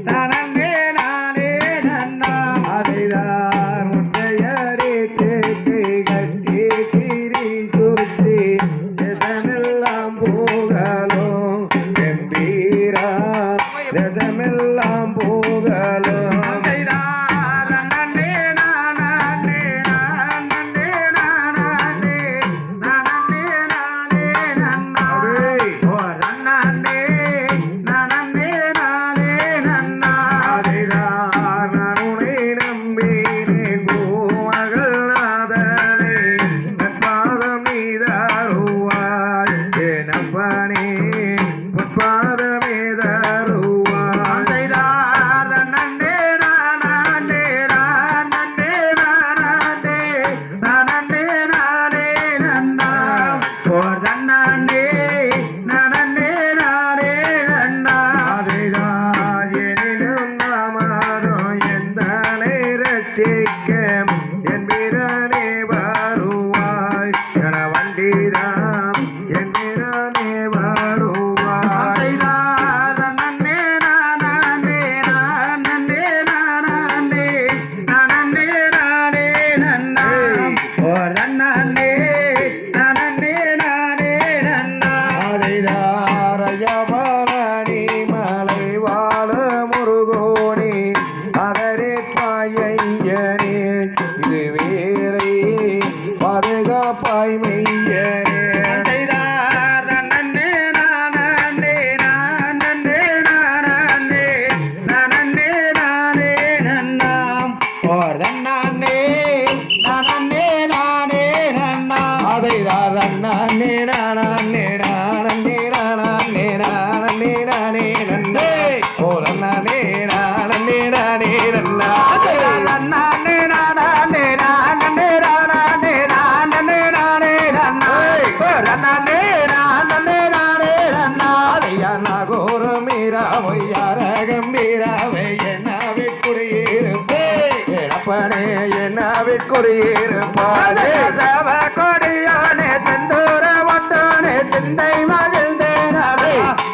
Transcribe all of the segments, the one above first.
நனே நானே நன்னா அதைதான் முட்டையடி தேக்கை கட்டி திரி சுத்தி தேசமெல்லாம் போகலும் எம்பீரா தேசமெல்லாம் போகலும் என் வீரனே வருவாய் என வண்டிதாம் என் வீரனே வருவாய் நன்னே நானே நன்னே நானே நன்னே நானே நன்னா ஓ நன்னே நன்னே நானே நன்னா அதைதாரயபரணி மலை வாழ முருகோனே அதரே பாயையனே இது வேலை பாதுகாப்பாய் மெய்யனே நன்னே நானே நன்னே நானே நன்னே நானே நன்னாம் ஓர் நன்னே நன்னே நானே நன்னா அதைதார் நன்னே நானே நானே நானே நானே நானே நன்னே ஓ நன்னே நானே நானே நன்னா கம்பீராவை என்னவிற்குடியிருப்பே என்னவிற்குடியிருப்பாரே சவ கொடியோனே செந்தூர ஒட்டோனே சிந்தை மகிழ்ந்தேனே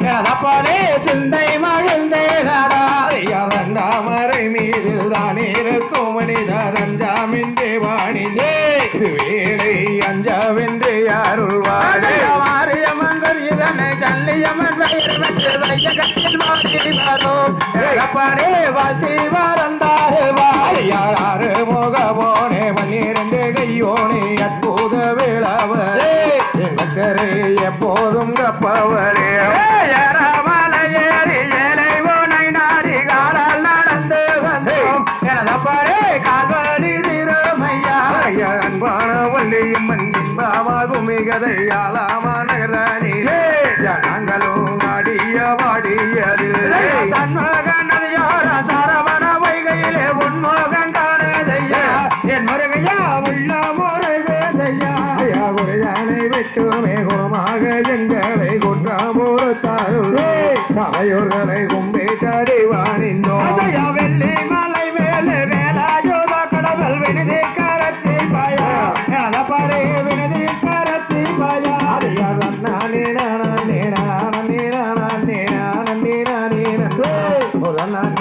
எதப்பனே சிந்தை மகிழ்ந்தேனடா இரண்டாமரை மீதில் தான் இருக்கும் மனிதர் அஞ்சாமின்றி வாணிலே இது வேலை அஞ்சாவின்றி அருள்வாரே மாரியம்மன் இதனை ஜல்லியம்மன் வயிறு வெற்றி வையகத்தில் மாற்றி வரும் எடப்பாடி வாழ்த்தி வரந்தாரு வாயாறு முகவோனே பன்னிரண்டு கையோனே அற்புத விழாவரே எங்கரை எப்போதும் கப்பவரே ஏறமலை ஏறி ஏழை உனை நாடி காலால் நடந்து வந்தோம் எனதப்பரே கால்வழி திருமையா அன்பான வள்ளியம்மன் இன்பமாகும் மிகதையாலாமா நகர்தானிலே நாங்களும் வாடிய வாடியதில்லை சண்முகன் நதியோர சரவண வைகையிலே உன்மோகன் காணதையா என் முருகையா உள்ள முருகதையா குறைதானை விட்டுமே குணமாக எங்களை குற்றம் பொறுத்தாருள்ளே சபையோர்களை கும்பிட்டடி வாணிந்தோம் வெள்ளி மலை மேலே வேலாயுத கடவுள் விடுதி கரச்சி பாயா எனத பரே விடுதி கரச்சி பாயா நானே நானே நானே நானே நானே நானே நானே